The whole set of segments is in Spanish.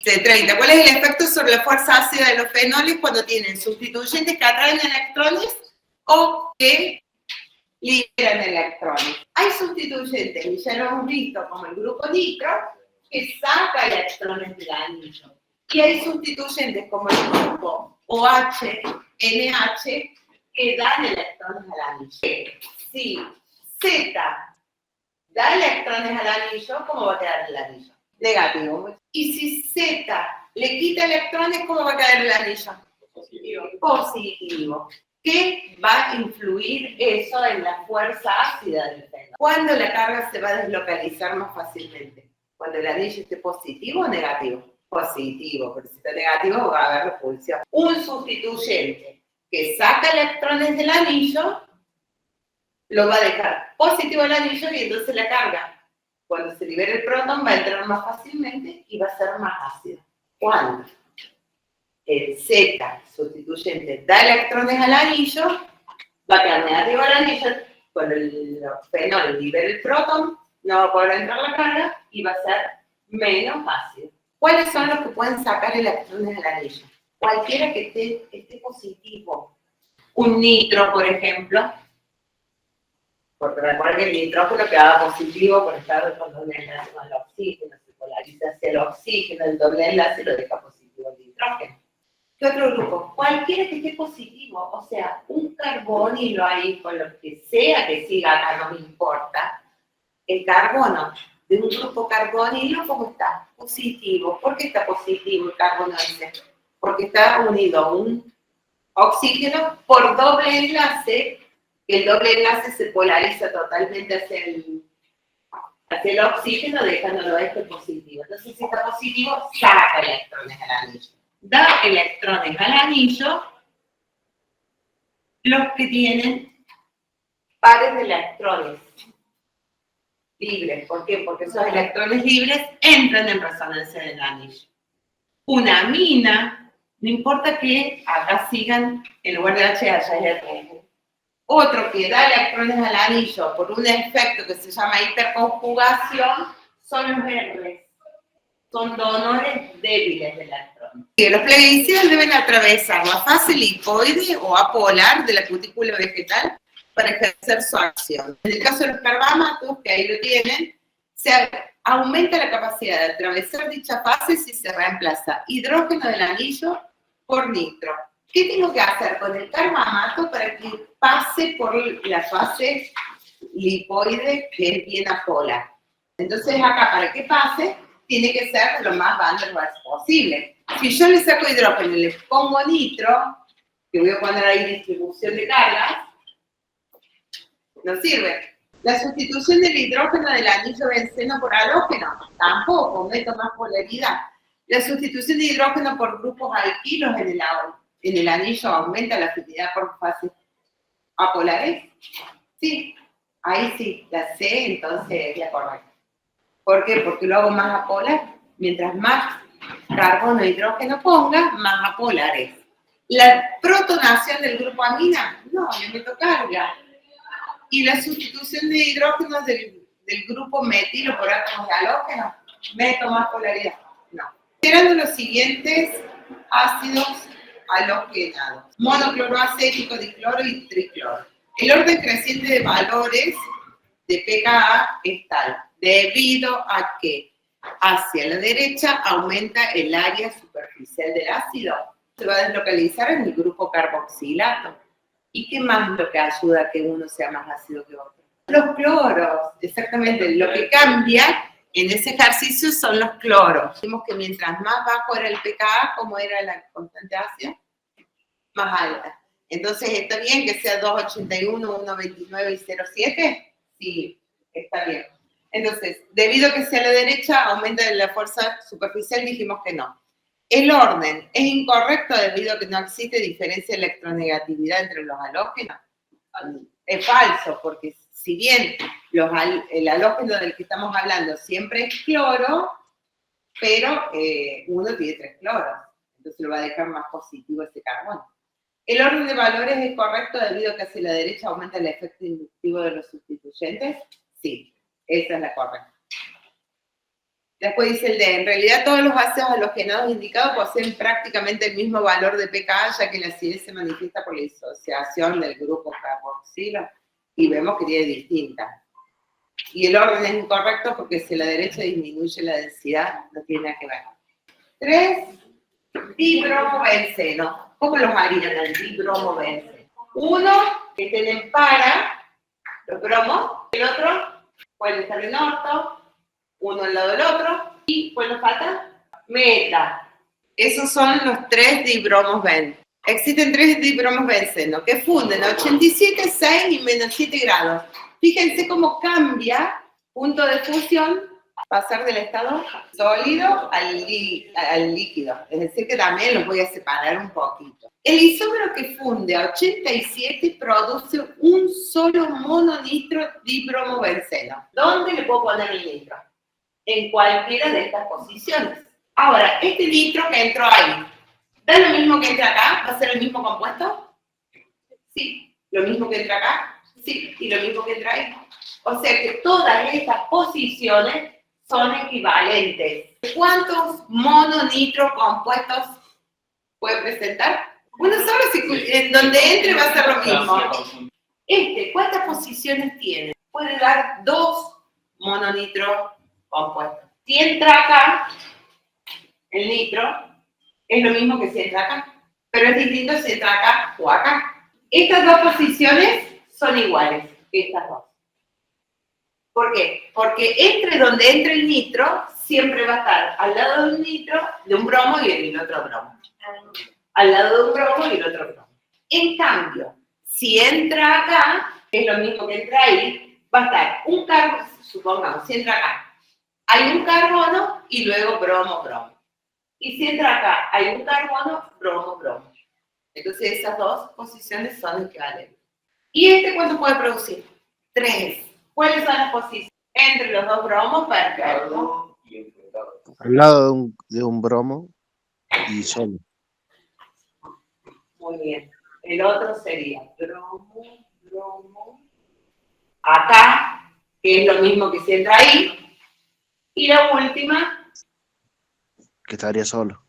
C30. ¿Cuál es el efecto sobre la fuerza ácida de los fenoles cuando tienen sustituyentes que atraen electrones o que liberan electrones? Hay sustituyentes, y ya lo hemos visto, como el grupo nitro, que saca electrones del anillo. Y hay sustituyentes como el grupo OH, NH, que dan electrones al anillo. Si Z da electrones al anillo, ¿cómo va a quedar el anillo? Negativo. Y si Z le quita electrones, ¿cómo va a quedar el anillo? Positivo. Positivo. ¿Qué va a influir eso en la fuerza ácida del fenol? ¿Cuándo la carga se va a deslocalizar más fácilmente? ¿Cuando el anillo esté positivo o negativo? Positivo, pero si está negativo va a haber repulsión. Un sustituyente que saca electrones del anillo lo va a dejar positivo el anillo y entonces la carga, cuando se libere el protón, va a entrar más fácilmente y va a ser más ácida. ¿Cuándo? El Z sustituyente da electrones al anillo, va a quedar negativo al anillo, cuando el fenol libere el protón, no va a poder entrar la carga y va a ser menos ácido. ¿Cuáles son los que pueden sacar electrones al anillo? Cualquiera que esté positivo. Un nitro, por ejemplo, porque recuerden que el nitrógeno quedaba positivo por estar con doble enlace con el oxígeno, se polariza hacia el oxígeno, el doble enlace lo deja positivo el nitrógeno. ¿Qué otro grupo? Cualquiera que esté positivo, o sea, un carbonilo ahí, con lo que sea que siga acá, no me importa. El carbono de un grupo carbonilo, ¿cómo está? Positivo. ¿Por qué está positivo el carbono ese? Porque está unido a un oxígeno por doble enlace. El doble enlace se polariza totalmente hacia el oxígeno, dejándolo este positivo. Entonces, si está positivo, saca electrones al anillo. Da electrones al anillo los que tienen pares de electrones libres. ¿Por qué? Porque esos electrones libres entran en resonancia del anillo. Una amina, no importa que acá sigan, en lugar de H, allá es R. Otro que da electrones al anillo por un efecto que se llama hiperconjugación son los R. Son donores débiles de electrones. Los plaguicidas deben atravesar la fase lipoide o apolar de la cutícula vegetal para ejercer su acción. En el caso de los carbamatos, que ahí lo tienen, se aumenta la capacidad de atravesar dicha fase si se reemplaza hidrógeno del anillo por nitro. ¿Qué tengo que hacer con el carbamato para que pase por la fase lipoide que es bien apolar? Entonces acá, para que pase, tiene que ser lo más Van der Waals posible. Si yo le saco hidrógeno y le pongo nitro, que voy a poner ahí distribución de cargas, no sirve. La sustitución del hidrógeno del anillo benceno por halógeno, tampoco, meto más polaridad. La sustitución de hidrógeno por grupos alquilos en el anillo aumenta la afinidad por fases apolares. Sí, ahí sí, la C entonces es la correcta. ¿Por qué? Porque lo hago más apolar. Mientras más carbono e hidrógeno ponga, más apolar es. La protonación del grupo amina, no, le meto carga. Y la sustitución de hidrógenos del grupo metilo por átomos de halógeno, meto más polaridad. No. Considerando los siguientes ácidos halogenados: monocloroacético, dicloro y tricloro. El orden creciente de valores de pKa es tal, debido a que hacia la derecha aumenta el área superficial del ácido. Se va a deslocalizar en el grupo carboxilato. ¿Y qué más lo que ayuda a que uno sea más ácido que otro? Los cloros, exactamente. Lo que cambia en ese ejercicio son los cloros. Vimos que mientras más bajo era el pKa, como era la constante ácida, más alta. Entonces, ¿está bien que sea 281, 129 y 0,7? Sí, está bien. Entonces, debido a que sea a la derecha, aumenta la fuerza superficial, dijimos que no. El orden es incorrecto debido a que no existe diferencia de electronegatividad entre los halógenos. Es falso, porque si bien el halógeno del que estamos hablando siempre es cloro, pero uno tiene 3 cloros, entonces lo va a dejar más positivo ese carbono. ¿El orden de valores es correcto debido a que hacia la derecha aumenta el efecto inductivo? inductivo de los sustituyentes? Sí, esa es la correcta. Después dice el D. En realidad todos los ácidos halogenados indicados poseen prácticamente el mismo valor de pKa, ya que la acidez se manifiesta por la disociación del grupo carboxilo, y vemos que tiene distinta. Y el orden es incorrecto porque si la derecha disminuye la densidad, no tiene nada que ver. 3, dibromobenceno. ¿Cómo los harían el dibromobenceno? Uno, que estén en para, los bromos, el otro puede estar en orto, uno al lado del otro, y ¿cuál nos falta? Meta. Esos son los 3 dibromos ven. Existen 3 dibromos benceno que funden a 87, 6 y menos 7 grados. Fíjense cómo cambia punto de fusión, pasar del estado sólido al líquido. Es decir, que también los voy a separar un poquito. El isómero que funde a 87 produce un solo mononitro dibromobenceno. ¿Dónde le puedo poner el nitro? En cualquiera de estas posiciones. Ahora, este nitro que entró ahí, ¿da lo mismo que entra acá? ¿Va a ser el mismo compuesto? Sí. ¿Lo mismo que entra acá? Sí. ¿Y lo mismo que entra ahí? O sea que todas estas posiciones son equivalentes. ¿Cuántos mononitro compuestos puede presentar? Uno solo, en donde entre va a ser lo mismo. ¿Cuántas posiciones tiene? Puede dar 2 mononitro compuestos. Si entra acá, el nitro es lo mismo que si entra acá, pero es distinto si entra acá o acá. Estas 2 posiciones son iguales, estas 2. ¿Por qué? Porque entre donde entre el nitro, siempre va a estar al lado de un nitro, de un bromo y el otro bromo. Al lado de un bromo y el otro bromo. En cambio, si entra acá, es lo mismo que entra ahí, va a estar un carbono, supongamos, si entra acá, hay un carbono y luego bromo, bromo. Y si entra acá, hay un carbono, bromo, bromo. Entonces esas 2 posiciones son equivalentes. ¿Y cuánto puede producir? 3. ¿Cuáles son las posiciones? Entre los 2 bromos, perfecto. Al lado de un bromo y solo. Muy bien. El otro sería bromo, bromo. Acá, que es lo mismo que si entra ahí. Y la última. Que estaría solo.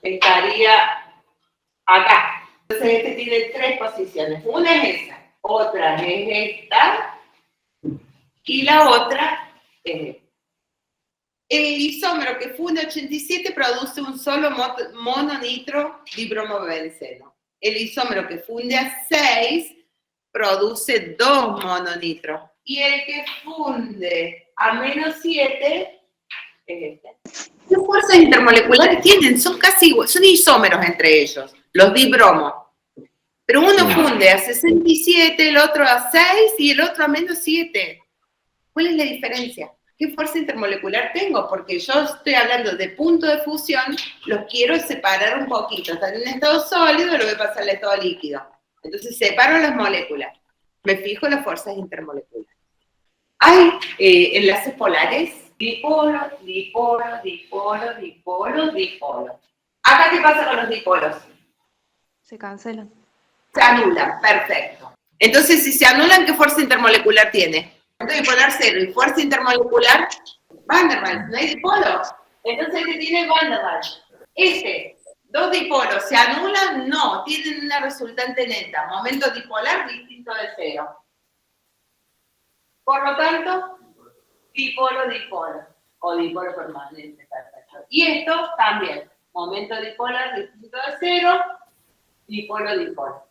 Estaría acá. Entonces tiene 3 posiciones. Una es esa, otra es esta y la otra es esta. El isómero que funde 87 produce un solo mononitro dibromobenceno. El isómero que funde a 6 produce 2 mononitros. Y el que funde a menos 7 es este. ¿Qué fuerzas intermoleculares tienen? Son casi iguales, son isómeros entre ellos, los dibromos. Pero uno funde a 67, el otro a 6 y el otro a menos 7. ¿Cuál es la diferencia? ¿Qué fuerza intermolecular tengo? Porque yo estoy hablando de punto de fusión, los quiero separar un poquito. Están en estado sólido, lo voy a pasar al estado líquido. Entonces separo las moléculas. Me fijo en las fuerzas intermoleculares. Hay enlaces polares, dipolo, dipolo, dipolo, dipolo, dipolo. ¿Acá qué pasa con los dipolos? Se cancelan. Se anulan, perfecto. Entonces, si se anulan, ¿qué fuerza intermolecular tiene? Dipolar 0 y fuerza intermolecular, Van der Waals, no hay dipolos. Entonces, ¿qué tiene Van der Waals? 2 dipolos, ¿se anulan? No, tienen una resultante neta. Momento dipolar distinto de 0. Por lo tanto, dipolo, dipolo. O dipolo permanente, perfecto. Y esto también. Momento dipolar distinto de 0, dipolo, dipolo.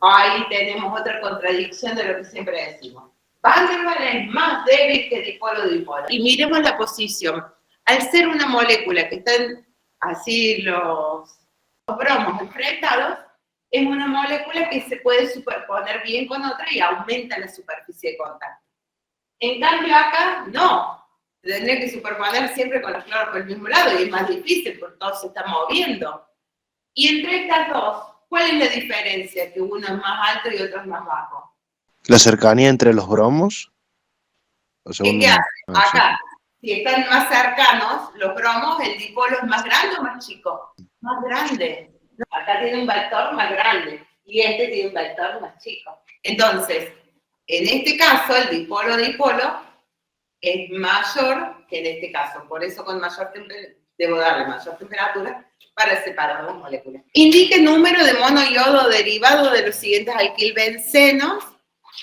Ahí tenemos otra contradicción de lo que siempre decimos. Van der Waals es más débil que dipolo-dipolo. Y miremos la posición. Al ser una molécula que están así los bromos enfrentados, es una molécula que se puede superponer bien con otra y aumenta la superficie de contacto. En cambio acá, no. Tendría que superponer siempre con los cloros por el mismo lado y es más difícil porque todo se está moviendo. Y entre estas 2, ¿cuál es la diferencia? Que uno es más alto y otro es más bajo. La cercanía entre los bromos. O sea, ¿Qué hace? Acá, si están más cercanos, los bromos, el dipolo es más grande o más chico. Más grande. Acá tiene un vector más grande y este tiene un vector más chico. Entonces, en este caso, el dipolo-dipolo es mayor que en este caso. Por eso con mayor debo darle mayor temperatura para separar las moléculas. Indique el número de monoyodo derivado de los siguientes alquilbencenos.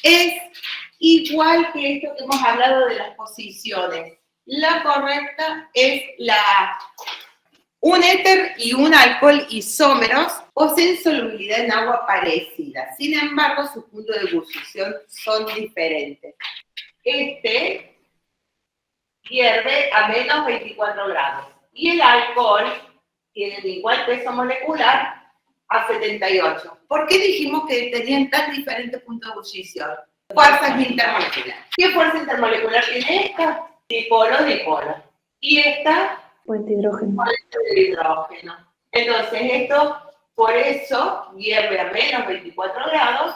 Es igual que esto que hemos hablado de las posiciones. La correcta es un éter y un alcohol isómeros poseen solubilidad en agua parecida. Sin embargo, sus puntos de ebullición son diferentes. Este hierve a menos 24 grados. Y el alcohol tiene el igual peso molecular a 78. ¿Por qué dijimos que tenían tan diferentes puntos de ebullición? Fuerzas intermoleculares. ¿Qué fuerza intermolecular tiene esta? Dipolo, dipolo. Y esta, Puente hidrógeno. puente de hidrógeno. Entonces esto, por eso, hierve a menos 24 grados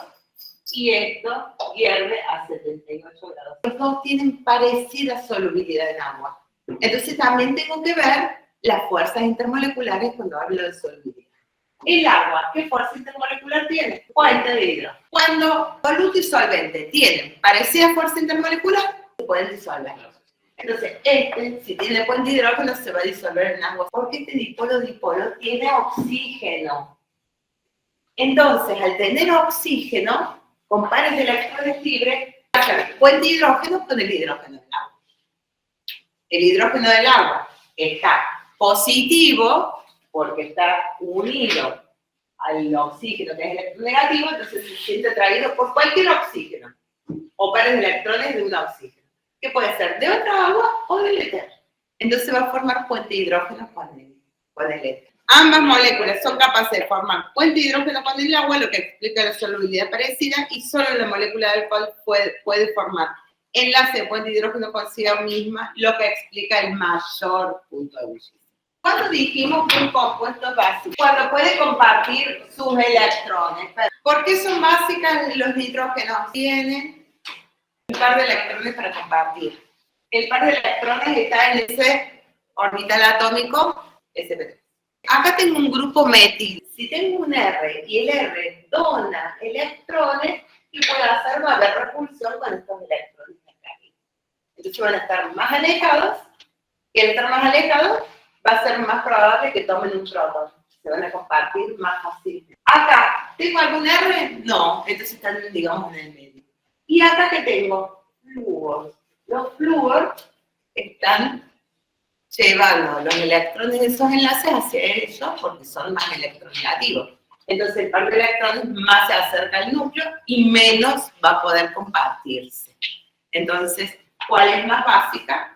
y esto hierve a 78 grados. Los dos tienen parecida solubilidad en agua. Entonces también tengo que ver las fuerzas intermoleculares cuando hablo de solubilidad. El agua, ¿qué fuerza intermolecular tiene? Puente de hidrógeno. Cuando soluto y solvente tienen parecida fuerza intermolecular, se pueden disolver. Entonces, si tiene puente de hidrógeno, se va a disolver en agua. Porque este dipolo-dipolo tiene oxígeno. Entonces, al tener oxígeno, con pares de electrones libres, va a hacer puente de hidrógeno con el hidrógeno del agua. El hidrógeno del agua está positivo, porque está unido al oxígeno, que es electronegativo, entonces se siente atraído por cualquier oxígeno, o pares de electrones de un oxígeno, que puede ser de otra agua o del éter. Entonces va a formar puente de hidrógeno con el éter. Ambas moléculas son capaces de formar puente de hidrógeno con el agua, lo que explica la solubilidad parecida, y solo la molécula de alcohol puede formar enlace de puente de hidrógeno consigo misma, lo que explica el mayor punto de ebullición. ¿Cuándo dijimos que un compuesto es básico? Cuando puede compartir sus electrones. ¿Por qué son básicas los nitrógenos? Tienen un par de electrones para compartir. El par de electrones está en ese orbital atómico sp3. Acá tengo un grupo metil. Si tengo un R y el R dona electrones, ¿qué puede hacer? Va a haber repulsión con estos electrones de acá. Entonces van a estar más alejados, y al estar más alejados, va a ser más probable que tomen un protón. Se van a compartir más fácilmente. Acá, ¿tengo algún R? No, entonces están, digamos, en el medio. Y acá, ¿qué tengo? Flúor. Los flúor están llevando los electrones de esos enlaces hacia ellos porque son más electronegativos. Entonces el par de electrones más se acerca al núcleo y menos va a poder compartirse. Entonces, ¿cuál es más básica?